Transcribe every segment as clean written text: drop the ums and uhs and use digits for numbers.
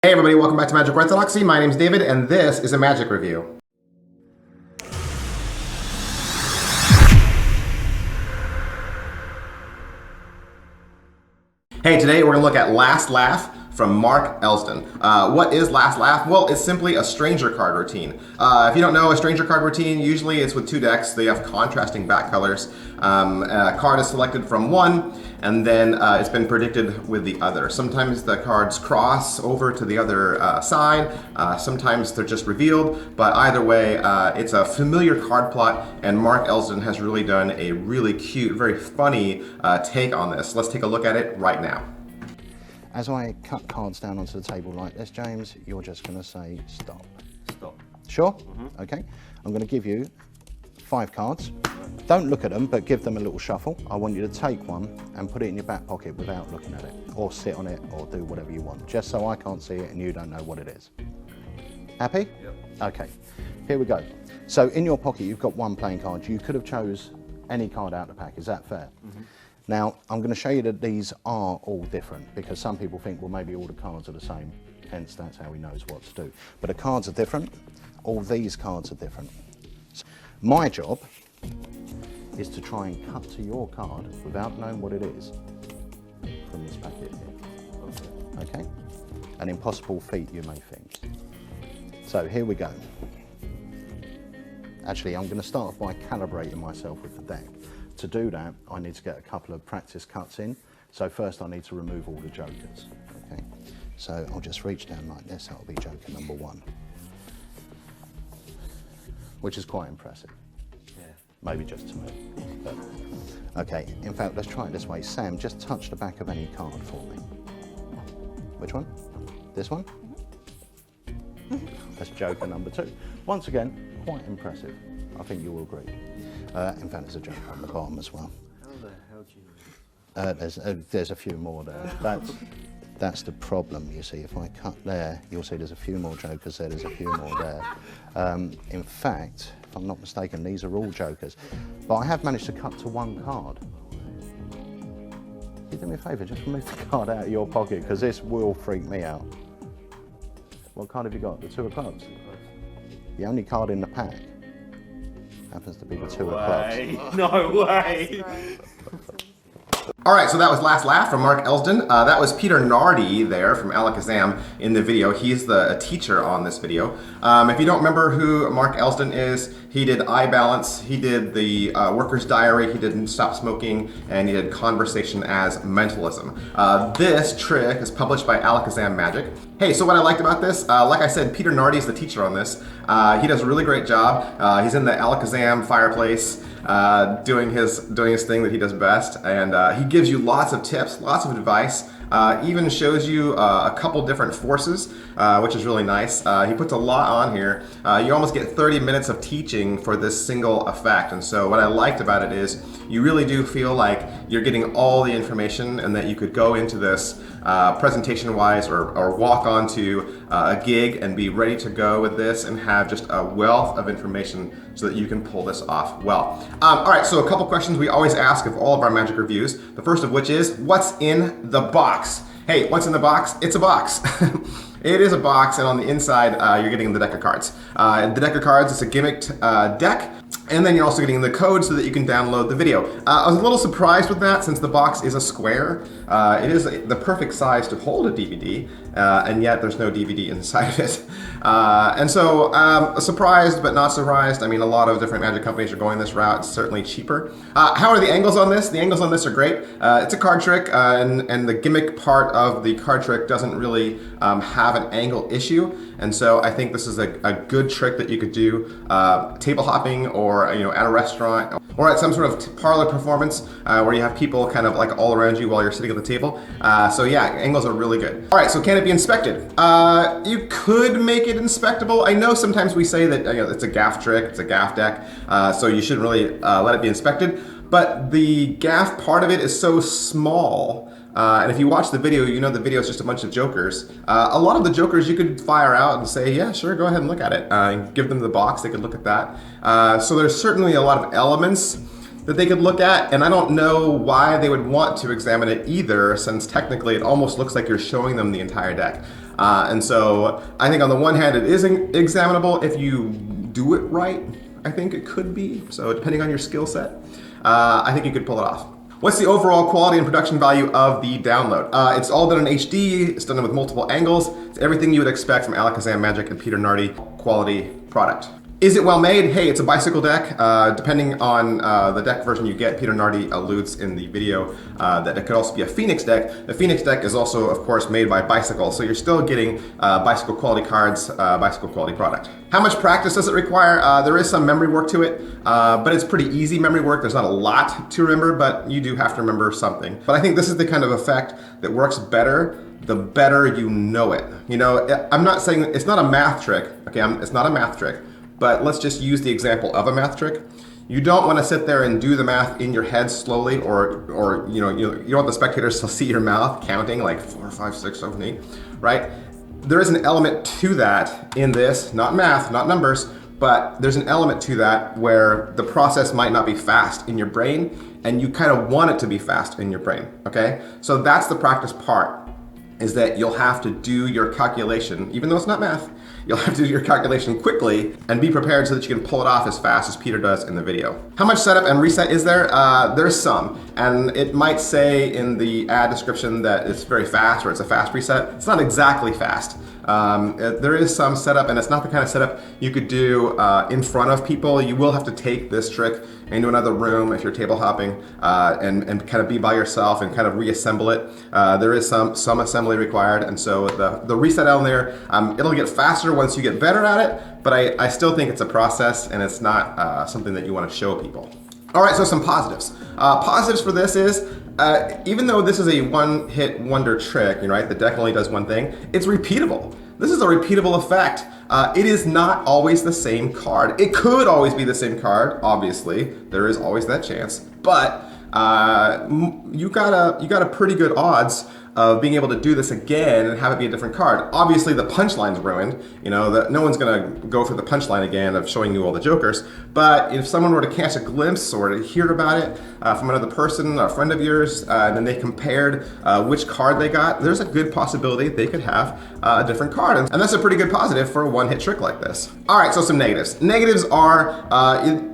Hey everybody, welcome back to Magic Orthodoxy. My name's David, and this is a Magic Review. Hey, today we're going to look at Last Laugh from Mark Elsdon. What is Last Laugh? Well, it's simply a stranger card routine. If you don't know a stranger card routine, usually it's with two decks. They have contrasting back colors. A card is selected from one, and then it's been predicted with the other. Sometimes the cards cross over to the other side. Sometimes they're just revealed, but either way, it's a familiar card plot, and Mark Elsdon has really done a really cute, very funny take on this. Let's take a look at it right now. As I cut cards down onto the table like this, James, you're just going to say stop. Stop. Sure? Mm-hmm. Okay. I'm going to give you 5 cards. Don't look at them, but give them a little shuffle. I want you to take one and put it in your back pocket without looking at it, or sit on it, or do whatever you want, just so I can't see it and you don't know what it is. Happy? Yep. Okay. Here we go. So in your pocket, you've got one playing card. You could have chose any card out of the pack. Is that fair? Mm-hmm. Now, I'm going to show you that these are all different, because some people think, well, maybe all the cards are the same, hence that's how he knows what to do. But the cards are different. All these cards are different. So my job is to try and cut to your card without knowing what it is from this packet here. Okay? An impossible feat, you may think. So here we go. Actually, I'm going to start off by calibrating myself with the deck. To do that, I need to get a couple of practice cuts in. So first I need to remove all the jokers, okay? So I'll just reach down like this, that'll be joker number 1. Which is quite impressive. Yeah. Maybe just to me, but, okay, in fact, let's try it this way. Sam, just touch the back of any card for me. Which one? This one? That's joker number 2. Once again, quite impressive. I think you will agree. In fact, there's a joker on the bottom as well. How the hell do you... There's a few more there. That's the problem, you see. If I cut there, you'll see there's a few more jokers there, there's a few more there. In fact, if I'm not mistaken, these are all jokers. But I have managed to cut to one card. You do me a favour, just remove the card out of your pocket, because this will freak me out. What card have you got? The 2 of clubs? The only card in the pack happens to be the 2 of clubs. No way! All right, so that was Last Laugh from Mark Elsdon. That was Peter Nardi there from Alakazam in the video. He's the teacher on this video. If you don't remember who Mark Elsdon is, he did Eye Balance, he did the Worker's Diary, he did Stop Smoking, and he did Conversation as Mentalism. This trick is published by Alakazam Magic. Hey, so what I liked about this, like I said, Peter Nardi is the teacher on this. He does a really great job. He's in the Alakazam fireplace, doing his thing that he does best, and he gives you lots of tips, lots of advice, even shows you a couple different forces, which is really nice. He puts a lot on here. You almost get 30 minutes of teaching for this single effect, and so what I liked about it is you really do feel like you're getting all the information, and that you could go into this presentation-wise or walk onto a gig and be ready to go with this and have just a wealth of information so that you can pull this off well. All right, so a couple questions we always ask of all of our Magic reviews. The first of which is, what's in the box? Hey, what's in the box? It's a box. It is a box, and on the inside, you're getting the deck of cards. The deck of cards is a gimmicked deck, and then you're also getting the code so that you can download the video. I was a little surprised with that, since the box is a square. It is the perfect size to hold a DVD, and yet there's no DVD inside of it. And so, surprised but not surprised. I mean, a lot of different Magic companies are going this route. It's certainly cheaper. How are the angles on this? The angles on this are great. It's a card trick, and the gimmick part of the card trick doesn't really have an angle issue, and so I think this is a good trick that you could do table hopping, or at a restaurant, or at some sort of parlor performance where you have people kind of like all around you while you're sitting at the table. So yeah, angles are really good. All right, so can it be inspected? You could make it inspectable. I know sometimes we say that it's a gaff trick, it's a gaff deck, so you shouldn't really let it be inspected, but the gaff part of it is so small. And if you watch the video, you know the video is just a bunch of jokers. A lot of the jokers you could fire out and say, yeah, sure, go ahead and look at it. And give them the box, they could look at that. So there's certainly a lot of elements that they could look at, and I don't know why they would want to examine it either, since technically it almost looks like you're showing them the entire deck. And so I think on the one hand, it is examinable. If you do it right, I think it could be. So depending on your skill set, I think you could pull it off. What's the overall quality and production value of the download? It's all done in HD, it's done with multiple angles. It's everything you would expect from Alakazam Magic and Peter Nardi quality product. Is it well made? Hey, it's a bicycle deck. Depending on the deck version you get, Peter Nardi alludes in the video that it could also be a Phoenix deck. The Phoenix deck is also, of course, made by Bicycle, so you're still getting bicycle quality cards, bicycle quality product. How much practice does it require? There is some memory work to it, but it's pretty easy memory work. There's not a lot to remember, but you do have to remember something. But I think this is the kind of effect that works better the better you know it. You know, I'm not saying it's not a math trick, okay? It's not a math trick. But let's just use the example of a math trick. You don't want to sit there and do the math in your head slowly, or you don't want the spectators to see your mouth counting like 4, 5, 6, 7, 8, right? There is an element to that in this, not math, not numbers, but there's an element to that where the process might not be fast in your brain, and you kind of want it to be fast in your brain, okay? So that's the practice part, is that you'll have to do your calculation, even though it's not math, you'll have to do your calculation quickly and be prepared so that you can pull it off as fast as Peter does in the video. How much setup and reset is there? There's some, and it might say in the ad description that it's very fast or it's a fast reset. It's not exactly fast. There is some setup, and it's not the kind of setup you could do in front of people. You will have to take this trick into another room if you're table hopping and kind of be by yourself and kind of reassemble it. There is some assembly required, and so the reset on there, it'll get faster once you get better at it, but I still think it's a process, and it's not something that you want to show people. All right, so some positives. Positives for this is, even though this is a one-hit wonder trick, right, the deck only does one thing, it's repeatable. This is a repeatable effect. It is not always the same card. It could always be the same card, obviously. There is always that chance, but you got a pretty good odds of being able to do this again and have it be a different card. Obviously the punchline's ruined, you know, that no one's gonna go for the punchline again of showing you all the jokers, but if someone were to catch a glimpse or to hear about it from another person, a friend of yours, and then they compared which card they got, there's a good possibility they could have a different card, and that's a pretty good positive for a one-hit trick like this. All right, so some negatives. Negatives are,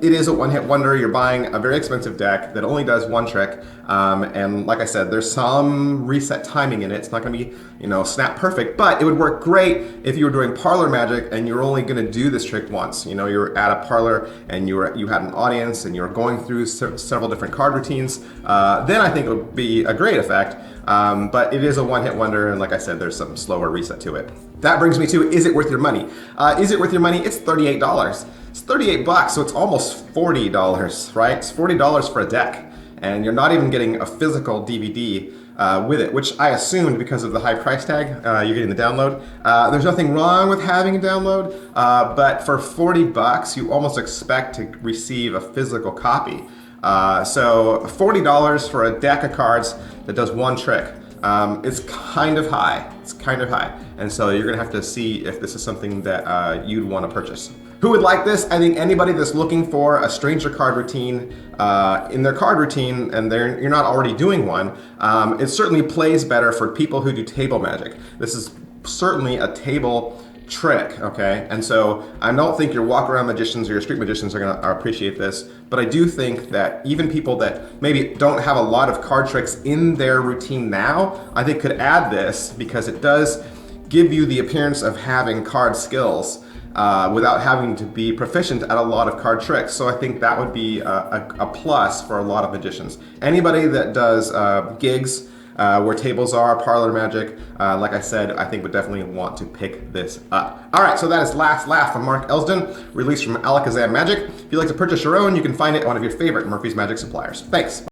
it is a one-hit wonder. You're buying a very expensive deck that only does one trick, and like I said, there's some reset timing in it. It's not going to be, you know, snap perfect, but it would work great if you were doing parlor magic and you're only going to do this trick once. You know, you're at a parlor and you had an audience and you were going through several different card routines. Then I think it would be a great effect, but it is a one-hit wonder, and like I said, there's some slower reset to it. That brings me to, is it worth your money? Is it worth your money? It's $38. It's 38 bucks, so it's almost $40, right? It's $40 for a deck, and you're not even getting a physical DVD with it, which I assumed because of the high price tag, you're getting the download. There's nothing wrong with having a download, but for 40 bucks, you almost expect to receive a physical copy. So $40 for a deck of cards that does one trick. It's kind of high. It's kind of high. And so you're gonna have to see if this is something that you'd want to purchase. Who would like this? I think anybody that's looking for a stranger card routine in their card routine and you're not already doing one, it certainly plays better for people who do table magic. This is certainly a table trick, okay? And so I don't think your walk-around magicians or your street magicians are gonna appreciate this, but I do think that even people that maybe don't have a lot of card tricks in their routine now, I think could add this because it does give you the appearance of having card skills without having to be proficient at a lot of card tricks. So I think that would be a plus for a lot of magicians. Anybody that does gigs where tables are, parlor magic, like I said, I think would definitely want to pick this up. All right, so that is Last Laugh from Mark Elsdon, released from Alakazam Magic. If you'd like to purchase your own, you can find it at one of your favorite Murphy's Magic suppliers. Thanks.